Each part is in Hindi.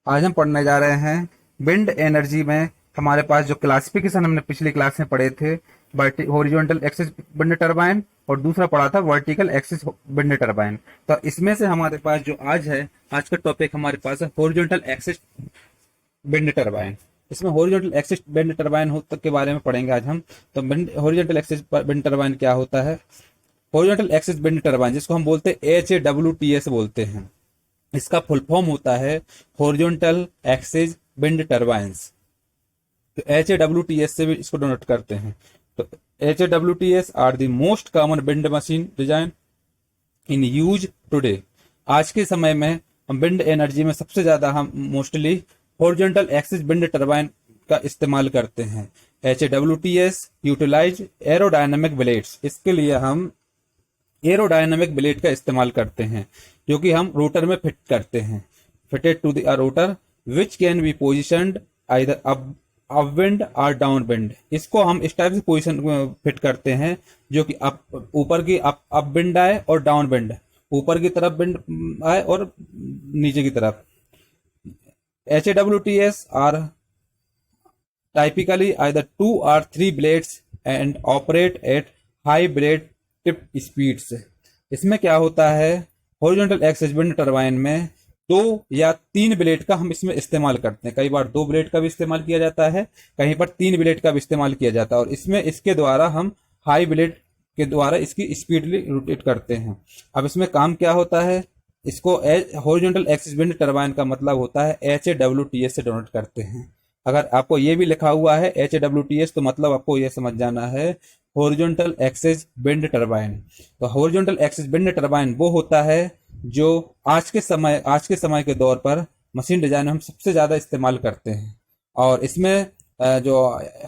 आज हम पढ़ने जा रहे हैं विंड एनर्जी में हमारे पास जो क्लासिफिकेशन हमने पिछली क्लास में पढ़े थे, हॉरिजॉन्टल एक्सिस विंड टरबाइन और दूसरा पढ़ा था वर्टिकल एक्सिस विंड टरबाइन। तो इसमें से हमारे पास जो आज का टॉपिक हमारे पास है हॉरिजॉन्टल एक्सिस विंड टरबाइन। इसमें हॉरिजॉन्टल एक्सिस विंड टरबाइन के बारे में पढ़ेंगे आज हम। तो हॉरिजॉन्टल एक्सिस विंड टरबाइन क्या होता है? हॉरिजॉन्टल एक्सिस विंड टरबाइन जिसको हम बोलते हैं HAWTS बोलते हैं, इसका फुल फॉर्म होता है हॉरिजॉन्टल एक्सिस विंड टरबाइंस। तो HAWTS से भी इसको डोनेट करते हैं। तो HAWTS are the most common wind machine design in use today. आज के समय में हम विंड एनर्जी में सबसे ज्यादा हम mostly horizontal axis wind turbine का इस्तेमाल करते हैं। HAWTS यूटिलाइज एरोडायनामिक ब्लेड्स, इसके लिए हम एरोडायनामिक ब्लेड का इस्तेमाल करते हैं जो कि हम रोटर में फिट करते हैं। Fitted to the rotor which can be positioned either upwind or downwind. इसको हम इस टाइप से पोजिशन फिट करते हैं जो कि अप ऊपर की अपविंड आए और डाउनविंड ऊपर की तरफ विंड आए और नीचे की तरफ। HAWTS are typically either 2 or 3 blades and operate at high blade tip speeds। इसमें क्या होता है, हॉरिजॉन्टल एक्सिस विंड टरबाइन में 2 या 3 ब्लेड का हम इसमें इस्तेमाल करते हैं। कई बार 2 ब्लेड का भी इस्तेमाल किया जाता है, कहीं पर 3 ब्लेड का भी इस्तेमाल किया जाता है और इसमें इसके द्वारा हम हाई ब्लेड के द्वारा इसकी स्पीडली रोटेट करते हैं। अब इसमें काम क्या होता है, इसको हॉरिजॉन्टल एक्सिस विंड टरबाइन का मतलब होता है HAWTS से डोनेट करते हैं। अगर आपको ये भी लिखा हुआ है HAWTS तो मतलब आपको ये समझ जाना है हॉरिजॉन्टल एक्सिस विंड टरबाइन। तो हॉरिजॉन्टल एक्सिस विंड टरबाइन वो होता है जो आज के समय के दौर पर मशीन डिजाइन में हम सबसे ज्यादा इस्तेमाल करते हैं। और इसमें जो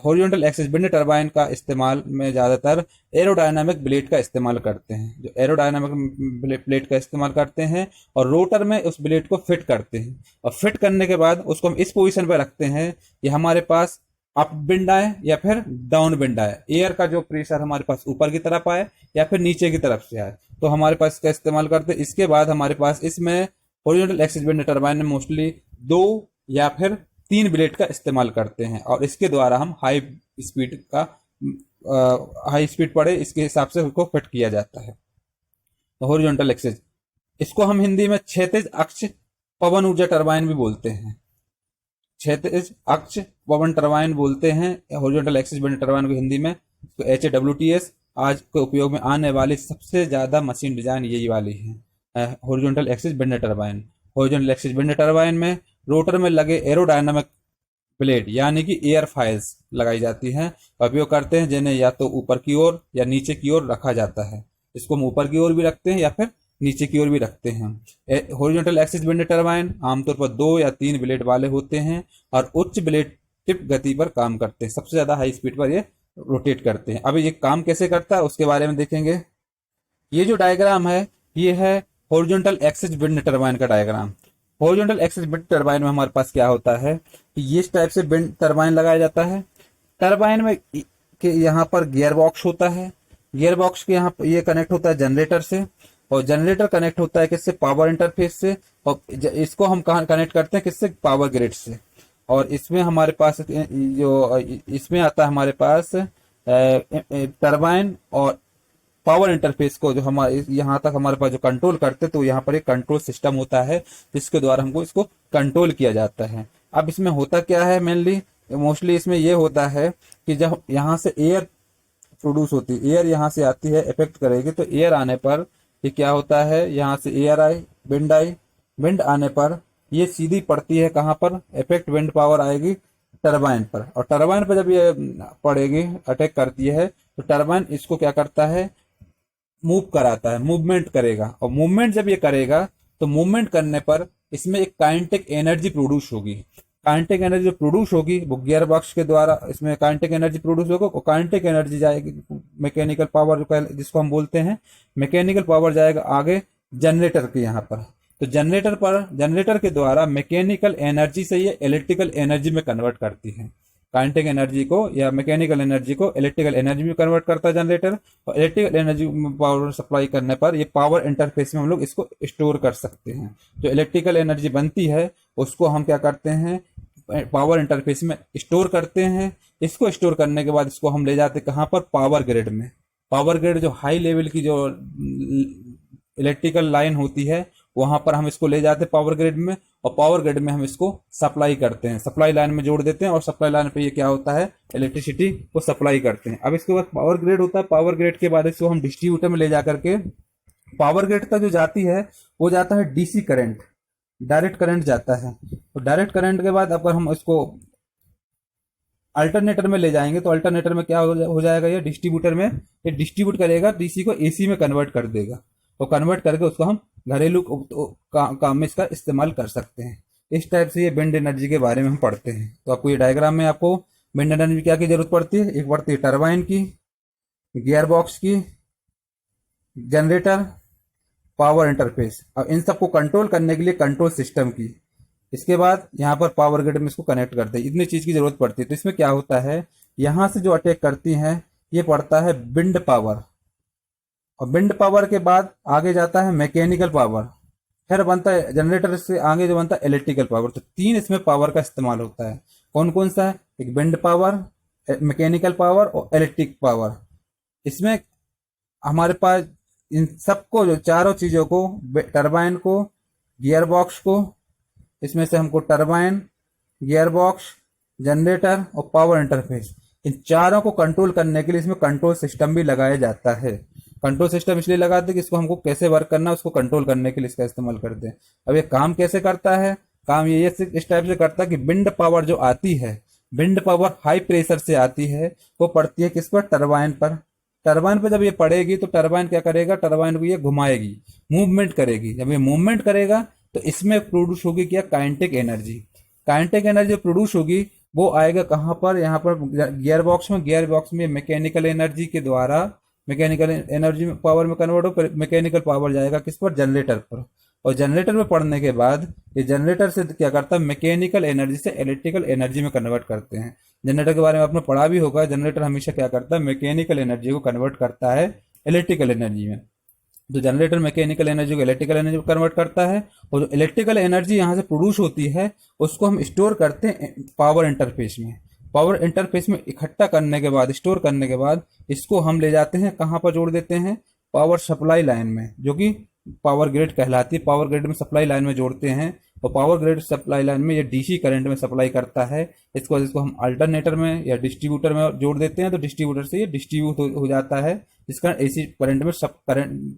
हॉरिजॉन्टल एक्सिस विंड टरबाइन का इस्तेमाल में ज्यादातर एरोडायनामिक ब्लेड का इस्तेमाल करते हैं, जो एरोडायनामिक ब्लेड का इस्तेमाल करते हैं और रोटर में उस ब्लेड को फिट करते हैं। और फिट करने के बाद उसको हम इस पोजीशन पर रखते हैं कि हमारे पास अप विंड आए या फिर डाउन विंड आए, एयर का जो प्रेशर हमारे पास ऊपर की तरफ आए या फिर नीचे की तरफ से आए, तो हमारे पास इसका इस्तेमाल करते हैं। इसके बाद हमारे पास इसमें हॉरिजॉन्टल एक्सिस विंड टरबाइन में मोस्टली 2 या फिर 3 ब्लेड का इस्तेमाल करते हैं और इसके द्वारा हम हाई स्पीड पड़े इसके हिसाब से उसको फिट किया जाता है। तो हॉरिजॉन्टल एक्सिस, इसको हम हिंदी में क्षैतिज अक्ष पवन ऊर्जा टरबाइन भी बोलते हैं। क्षैतिज अक्ष पवन टरबाइन बोलते हैं हॉरिजॉन्टल एक्सिस विंड टरबाइन को हिंदी में। तो HAWTS आज के उपयोग में आने वाली सबसे ज्यादा मशीन डिजाइन यही वाली है, horizontal axis wind turbine. Horizontal axis wind turbine में रोटर में लगे एरोडायनामिक ब्लेड यानी कि एयर फाइल्स लगाई जाती हैं, उपयोग करते हैं जिन्हें या तो ऊपर की ओर या नीचे की ओर रखा जाता है। इसको हम ऊपर की ओर भी रखते हैं या फिर नीचे की ओर भी रखते हैं। हॉरिजॉन्टल एक्सिस विंड टरबाइन आमतौर पर 2 या 3 ब्लेड वाले होते हैं और उच्च ब्लेड टिप गति पर काम करते हैं, सबसे ज्यादा हाई स्पीड पर ये रोटेट करते हैं। अब ये काम कैसे करता है उसके बारे में देखेंगे। ये जो डायग्राम है ये है हॉरिजॉन्टल एक्सिस विंड टरबाइन का diagram. Horizontal axis wind turbine में हमारे पास क्या होता है कि ये इस टाइप से विंड टरबाइन लगाया जाता है। टरबाइन में के यहाँ पर गियर बॉक्स होता है, गियर बॉक्स के यहाँ ये कनेक्ट होता है जनरेटर से और जनरेटर कनेक्ट होता है किससे, पावर इंटरफेस से, और इसको हम कहाँ कनेक्ट करते हैं किससे, पावर ग्रिड से। और इसमें हमारे पास जो इसमें आता है हमारे पास टरबाइन और पावर इंटरफेस को जो हमारे यहाँ तक हमारे पास जो कंट्रोल करते, तो यहाँ पर एक कंट्रोल सिस्टम होता है जिसके द्वारा हमको इसको कंट्रोल किया जाता है। अब इसमें होता क्या है, मोस्टली इसमें ये होता है कि जब यहाँ से एयर प्रोड्यूस होती है, एयर यहाँ से आती है, इफेक्ट करेगी, तो एयर आने पर ये क्या होता है, यहाँ से एयर आई, विंड आने पर ये सीधी पड़ती है कहाँ पर, इफेक्ट विंड पावर आएगी टरबाइन पर। और टरबाइन पर जब ये पड़ेगी, अटैक करती है, तो टरबाइन इसको क्या करता है, मूव कराता है, मूवमेंट करेगा। और मूवमेंट जब ये करेगा तो मूवमेंट करने पर इसमें एक काइनेटिक एनर्जी प्रोड्यूस होगी। काइनेटिक एनर्जी जो प्रोड्यूस होगी वो गियर बॉक्स के द्वारा इसमें काइनेटिक एनर्जी प्रोड्यूस होगा और काइनेटिक एनर्जी जाएगी मैकेनिकल पावर जिसको हम बोलते हैं, मैकेनिकल पावर जाएगा आगे जनरेटर के यहाँ पर। तो जनरेटर के द्वारा मैकेनिकल एनर्जी से ये इलेक्ट्रिकल एनर्जी में कन्वर्ट करती है। काइनेटिक एनर्जी को या मैकेनिकल एनर्जी को इलेक्ट्रिकल एनर्जी में कन्वर्ट करता है जनरेटर, और इलेक्ट्रिकल एनर्जी में पावर सप्लाई करने पर ये पावर इंटरफेस में हम लोग इसको स्टोर कर सकते हैं। जो इलेक्ट्रिकल एनर्जी बनती है उसको हम क्या करते हैं, पावर इंटरफेस में स्टोर करते हैं। इसको स्टोर करने के बाद इसको हम ले जाते कहाँ पर, पावर ग्रिड में। पावर ग्रिड जो हाई लेवल की जो इलेक्ट्रिकल लाइन होती है वहां पर हम इसको ले जाते हैं पावर ग्रिड में, और पावर ग्रिड में हम इसको सप्लाई करते हैं, सप्लाई लाइन में जोड़ देते हैं, और सप्लाई लाइन पे ये क्या होता है, इलेक्ट्रिसिटी को सप्लाई करते हैं। अब इसके बाद पावर ग्रिड होता है, पावर ग्रिड के बाद इसको हम डिस्ट्रीब्यूटर में ले जा करके, पावर ग्रिड का जो जाती है वो जाता है डीसी करंट, डायरेक्ट करंट जाता है। तो डायरेक्ट करंट के बाद अगर हम इसको अल्टरनेटर में ले जाएंगे तो अल्टरनेटर में क्या हो जाएगा, ये डिस्ट्रीब्यूटर में ये डिस्ट्रीब्यूट करेगा, डीसी को एसी में कन्वर्ट कर देगा, तो कन्वर्ट करके उसको हम घरेलू काम में इसका इस्तेमाल कर सकते हैं। इस टाइप से ये विंड एनर्जी के बारे में हम पढ़ते हैं। तो आपको ये डायग्राम में आपको विंड एनर्जी क्या की जरूरत पड़ती है, एक पड़ती है टरबाइन की, गियर बॉक्स की, जनरेटर, पावर इंटरफेस, और इन सबको कंट्रोल करने के लिए कंट्रोल सिस्टम की। इसके बाद यहाँ पर पावर ग्रिड में इसको कनेक्ट करते हैं, इतनी चीज की जरूरत पड़ती है। तो इसमें क्या होता है, यहाँ से जो अटैक करती है ये पड़ता है विंड पावर, और विंड पावर के बाद आगे जाता है मैकेनिकल पावर, फिर बनता है जनरेटर से आगे जो बनता है इलेक्ट्रिकल पावर। तो तीन इसमें पावर का इस्तेमाल होता है। कौन कौन सा है, एक विंड पावर, मैकेनिकल पावर और इलेक्ट्रिक पावर। इसमें हमारे पास इन सबको जो चारों चीजों को, टरबाइन को, गियर बॉक्स को, इसमें से हमको टरबाइन, गियर बॉक्स, जनरेटर और पावर इंटरफेस, इन चारों को कंट्रोल करने के लिए इसमें कंट्रोल सिस्टम भी लगाया जाता है। कंट्रोल सिस्टम इसलिए लगाते हैं कि इसको हमको कैसे वर्क करना है उसको कंट्रोल करने के लिए इसका इस्तेमाल करते हैं। अब ये काम कैसे करता है, काम ये इस टाइप से करता है कि विंड पावर जो आती है, विंड पावर हाई प्रेशर से आती है, वो पड़ती है किस पर, टरबाइन पर। टरबाइन पर जब ये पड़ेगी तो टरबाइन क्या करेगा, टरबाइन को ये घुमाएगी, मूवमेंट करेगी। जब ये मूवमेंट करेगा तो इसमें प्रोड्यूस होगी क्या, kinetic energy. Kinetic energy produce होगी वो आएगा कहाँ पर, यहाँ पर गियर बॉक्स में। गियर बॉक्स में मैकेनिकल एनर्जी के द्वारा, मैकेनिकल एनर्जी पावर में कन्वर्ट हो, मैकेनिकल पावर जाएगा किस पर, जनरेटर पर। और जनरेटर में पड़ने के बाद ये जनरेटर से क्या करता है, मैकेनिकल एनर्जी से इलेक्ट्रिकल एनर्जी में कन्वर्ट करते हैं। जनरेटर के बारे में आपने पढ़ा भी होगा, जनरेटर हमेशा क्या करता है, मैकेनिकल एनर्जी को कन्वर्ट करता है इलेक्ट्रिकल एनर्जी में। तो जनरेटर मैकेनिकल एनर्जी को इलेक्ट्रिकल एनर्जी में कन्वर्ट करता है, और जो इलेक्ट्रिकल एनर्जी यहाँ से प्रोड्यूस होती है उसको हम स्टोर करते हैं पावर इंटरफेस में। पावर इंटरफेस में इकट्ठा करने के बाद, स्टोर करने के बाद, इसको हम ले जाते हैं कहाँ पर जोड़ देते हैं, पावर सप्लाई लाइन में, जो कि पावर ग्रिड कहलाती है। पावर ग्रिड में सप्लाई लाइन में जोड़ते हैं, और पावर ग्रिड सप्लाई लाइन में ये डीसी करंट में सप्लाई करता है। इसको हम अल्टरनेटर में या डिस्ट्रीब्यूटर में जोड़ देते हैं, तो डिस्ट्रीब्यूटर से ये डिस्ट्रीब्यूट हो जाता है, इसका एसी करंट में सब करंट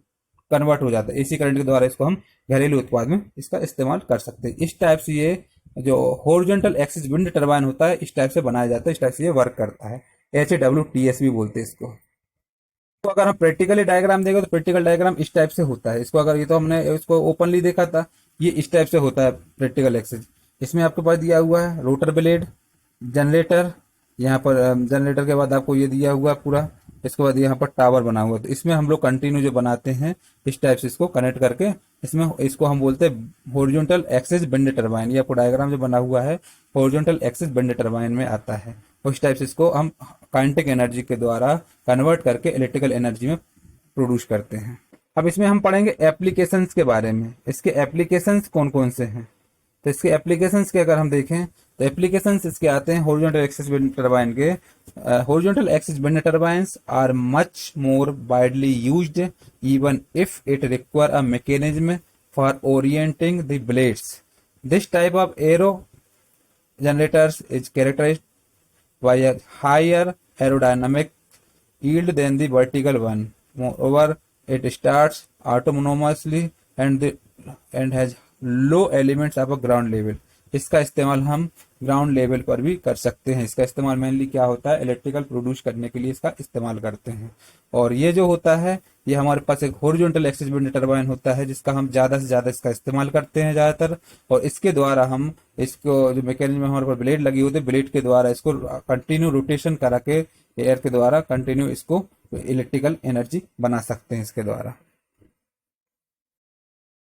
कन्वर्ट हो जाता है। एसी करंट के द्वारा इसको हम घरेलू उत्पाद में इसका इस्तेमाल कर सकते हैं। इस टाइप से ये जो हॉरिजॉन्टल एक्सिस विंड टरबाइन होता है इस टाइप से बनाया जाता है, इस टाइप से ये वर्क करता है। HWTS भी बोलते हैं इसको। तो अगर हम प्रैक्टिकली डायग्राम देखें तो प्रैक्टिकल डायग्राम इस टाइप से होता है। इसको अगर ये तो हमने इसको ओपनली देखा था, ये इस टाइप से होता है प्रैक्टिकल एक्सिस। इसमें आपके पास दिया हुआ है रोटर ब्लेड, जनरेटर, यहाँ पर जनरेटर के बाद आपको ये दिया हुआ पूरा, इसके बाद यहाँ पर टावर बना हुआ। तो इसमें हम लोग कंटिन्यू जो बनाते हैं इस टाइप से इसको कनेक्ट करके, इसमें इसको हम बोलते हैं हॉरिजॉन्टल एक्सिस विंड टरबाइन। ये आपको डायग्राम जो बना हुआ है हॉरिजॉन्टल एक्सिस विंड टरबाइन में आता है। उस टाइप से इसको हम काइनेटिक एनर्जी के द्वारा कन्वर्ट करके इलेक्ट्रिकल एनर्जी में प्रोड्यूस करते हैं। अब इसमें हम पढ़ेंगे एप्लीकेशंस के बारे में। इसके एप्लीकेशंस कौन कौन से हैं, तो इसके एप्लीकेशंस के अगर हम देखें तो एप्लीकेशंस इसके आते हैं हॉरिजॉन्टल एक्सिस विंड टरबाइन के। Horizontal axis wind turbines are much more widely used even if it require a mechanism for orienting the blades. This type of aero generators is characterized by a higher aerodynamic yield than the vertical one. Moreover, it starts autonomously and has low elements of a ground level. इसका इस्तेमाल हम ग्राउंड लेवल पर भी कर सकते हैं। इसका इस्तेमाल मेनली क्या होता है, इलेक्ट्रिकल प्रोड्यूस करने के लिए इसका इस्तेमाल करते हैं। और ये जो होता है ये हमारे पास एक हॉरिजॉन्टल एक्सिस विंड टरबाइन होता है जिसका हम ज़्यादा से ज़्यादा इसका इस्तेमाल करते हैं ज़्यादातर। और इसके द्वारा हम इसको जो मैकेनिज्म हमारे पास ब्लेड लगी होती है, ब्लेड के द्वारा इसको कंटिन्यू रोटेशन करा के एयर के द्वारा कंटिन्यू इसको इलेक्ट्रिकल एनर्जी बना सकते हैं इसके द्वारा।